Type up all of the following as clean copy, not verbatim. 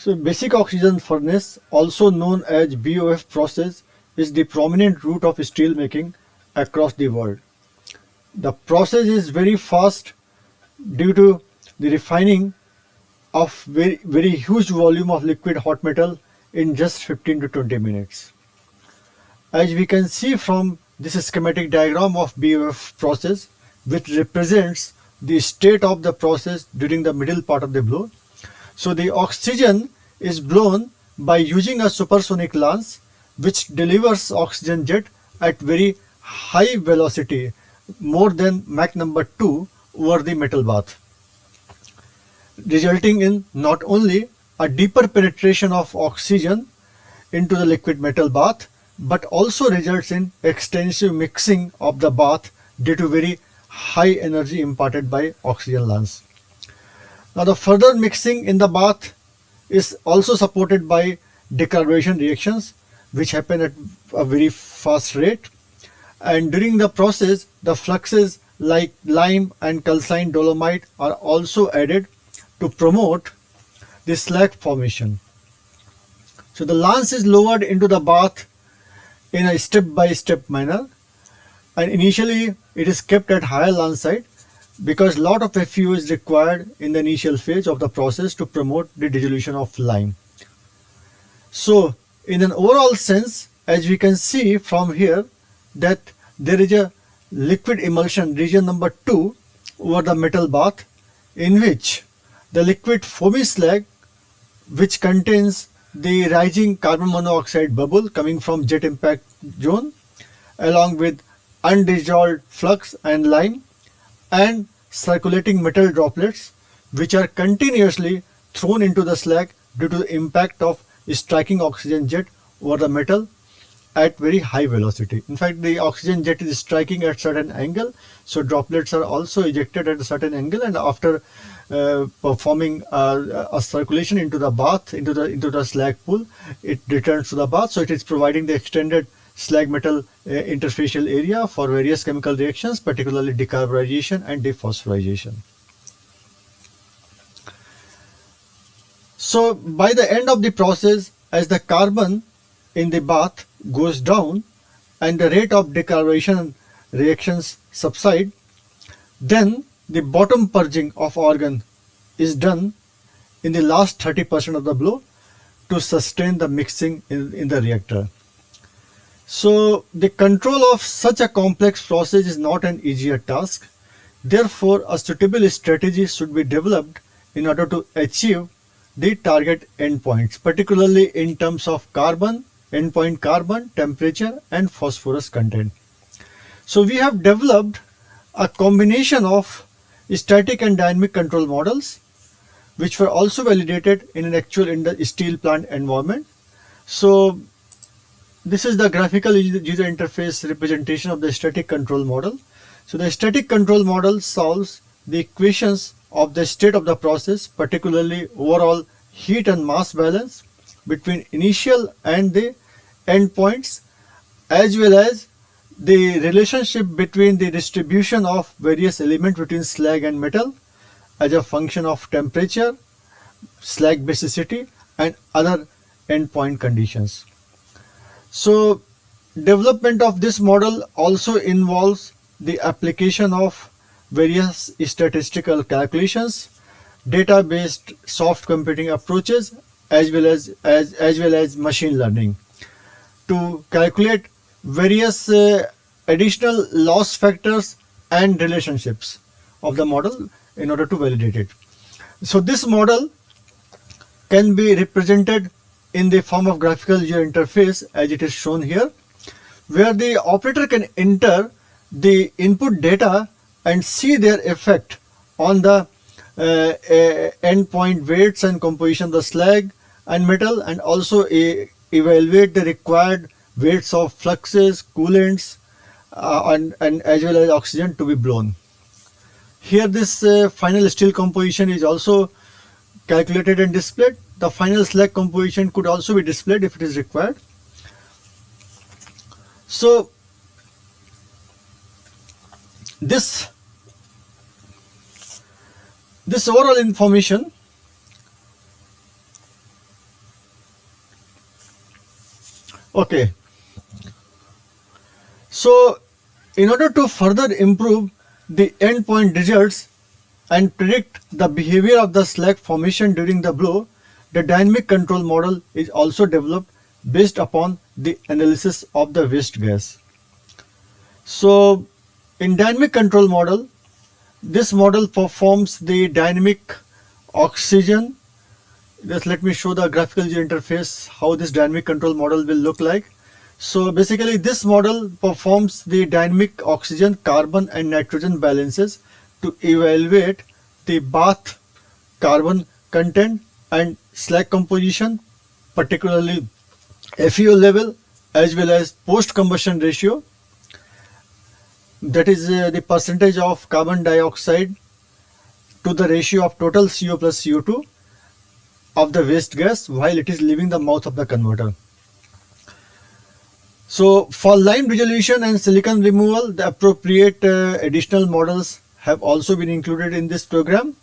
So basic oxygen furnace, also known as BOF process, is the prominent route of steel making across the world. The process is very fast due to the refining of very huge volume of liquid hot metal in just 15 to 20 minutes. As we can see from this schematic diagram of BOF process, which represents the state of the process during the middle part of the blow. So the oxygen is blown by using a supersonic lance which delivers oxygen jet at very high velocity, more than Mach number 2 over the metal bath, resulting in not only a deeper penetration of oxygen into the liquid metal bath, but also results in extensive mixing of the bath due to very high energy imparted by oxygen lance. Now the further mixing in the bath is also supported by decarburization reactions which happen at a very fast rate, and during the process the fluxes like lime and calcined dolomite are also added to promote the slag formation. So the lance is lowered into the bath in a step-by-step manner, and initially it is kept at higher lance side because lot of FU is required in the initial phase of the process to promote the dissolution of lime. So in an overall sense, as we can see from here, that there is a liquid emulsion region number 2 over the metal bath, in which the liquid foamy slag, which contains the rising carbon monoxide bubble coming from jet impact zone, along with undissolved flux and lime, and circulating metal droplets which are continuously thrown into the slag due to the impact of striking oxygen jet over the metal at very high velocity. In fact, the oxygen jet is striking at certain angle, so droplets are also ejected at a certain angle, and after performing a circulation into the bath, into the slag pool, it returns to the bath. So it is providing the extended slag metal interfacial area for various chemical reactions, particularly decarburization and dephosphorylation. So by the end of the process, as the carbon in the bath goes down and the rate of decarburization reactions subside, then the bottom purging of organ is done in the last 30% of the blow to sustain the mixing in the reactor. So the control of such a complex process is not an easier task. Therefore, a suitable strategy should be developed in order to achieve the target endpoints, particularly in terms of carbon, endpoint carbon, temperature, and phosphorus content. So we have developed a combination of static and dynamic control models, which were also validated in an actual steel plant environment. So this is the graphical user interface representation of the static control model. So the static control model solves the equations of the state of the process, particularly overall heat and mass balance between initial and the endpoints, as well as the relationship between the distribution of various elements between slag and metal as a function of temperature, slag basicity, and other endpoint conditions. So development of this model also involves the application of various statistical calculations, data-based soft computing approaches, as well as machine learning to calculate various additional loss factors and relationships of the model in order to validate it. So this model can be represented in the form of graphical user interface as it is shown here, where the operator can enter the input data and see their effect on the endpoint weights and composition of the slag and metal, and also evaluate the required weights of fluxes, coolants, and as well as oxygen to be blown. Here this final steel composition is also calculated and displayed. The final slag composition could also be displayed if it is required. So this overall information Okay, so in order to further improve the endpoint results and predict the behavior of the slag formation during the blow, the dynamic control model is also developed based upon the analysis of the waste gas. So in dynamic control model, this model performs the dynamic oxygen. Just let me show the graphical user interface how this dynamic control model will look like. So basically this model performs the dynamic oxygen, carbon and nitrogen balances to evaluate the bath carbon content and slag composition, particularly FeO level as well as post combustion ratio, that is the percentage of carbon dioxide to the ratio of total CO plus CO2 of the waste gas while it is leaving the mouth of the converter. So for line resolution and silicon removal, the appropriate additional models have also been included in this program.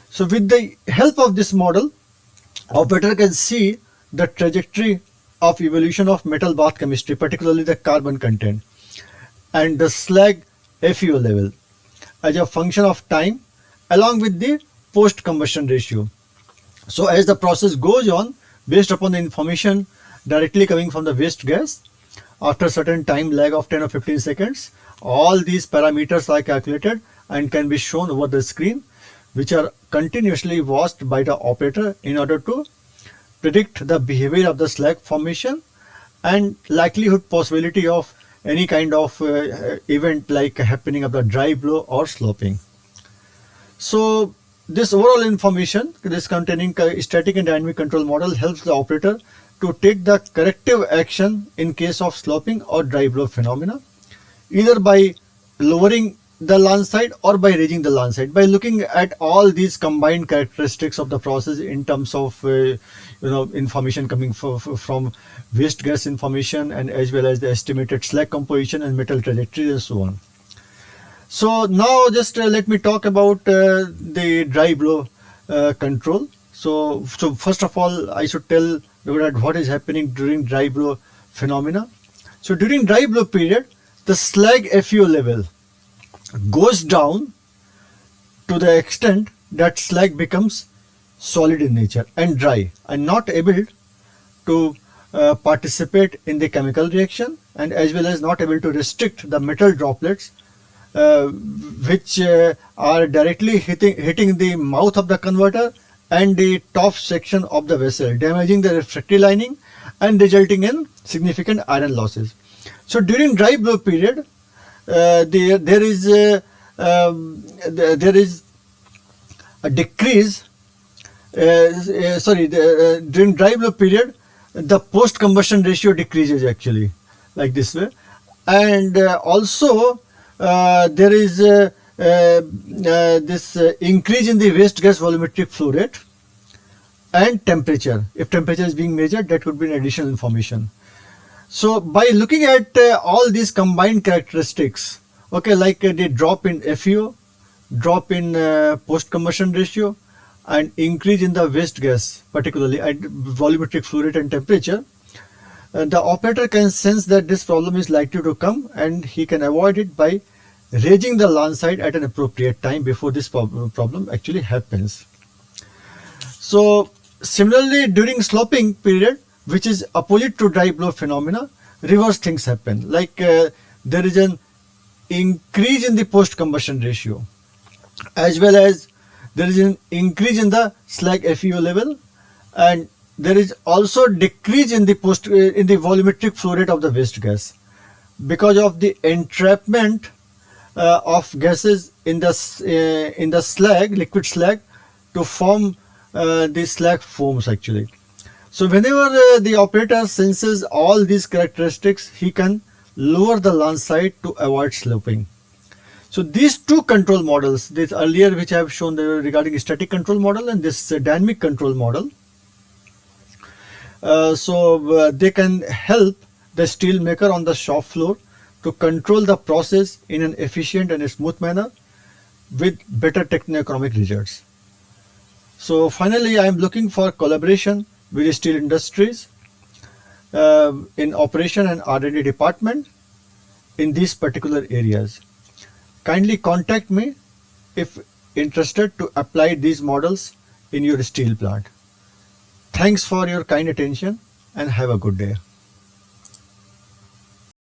So with the help of this model, operator can see the trajectory of evolution of metal bath chemistry, particularly the carbon content and the slag FeO level as a function of time along with the post combustion ratio. So as the process goes on, based upon the information directly coming from the waste gas, after a certain time lag of 10 or 15 seconds, all these parameters are calculated and can be shown over the screen, which are continuously watched by the operator in order to predict the behavior of the slag formation and likelihood possibility of any kind of event like happening of the dry blow or sloping. So this overall information, this containing static and dynamic control model, helps the operator to take the corrective action in case of sloping or dry blow phenomena, either by lowering the launch side or by raising the launch side, by looking at all these combined characteristics of the process in terms of information coming from waste gas information and as well as the estimated slag composition and metal trajectory and so on. So now just let me talk about the dry blow control. So first of all, I should tell what is happening during dry blow phenomena. So during dry blow period, the slag FeO level goes down to the extent that slag becomes solid in nature and dry and not able to participate in the chemical reaction and as well as not able to restrict the metal droplets which are directly hitting the mouth of the converter and the top section of the vessel, damaging the refractory lining and resulting in significant iron losses. So during dry blow period, there is a decrease. During dry blow period, the post combustion ratio decreases actually, like this way, and also there is this increase in the waste gas volumetric flow rate and temperature. If temperature is being measured, that could be an additional information. So by looking at all these combined characteristics, okay, like the drop in FeO, drop in post combustion ratio, and increase in the waste gas, particularly at volumetric flow rate and temperature, the operator can sense that this problem is likely to come and he can avoid it by raising the launch side at an appropriate time before this problem actually happens. So similarly, during sloping period, which is opposite to dry blow phenomena, reverse things happen. Like there is an increase in the post combustion ratio, as well as there is an increase in the slag FeO level, and there is also decrease in the volumetric flow rate of the waste gas because of the entrapment of gases in the slag, liquid slag, to form the slag foams actually. So whenever the operator senses all these characteristics, he can lower the launch side to avoid sloping. So these two control models, this earlier which I have shown regarding static control model and this dynamic control model, they can help the steel maker on the shop floor to control the process in an efficient and a smooth manner with better techno-economic results. So finally, I am looking for collaboration with steel industries in operation and R&D department in these particular areas. Kindly contact me if interested to apply these models in your steel plant. Thanks for your kind attention and have a good day.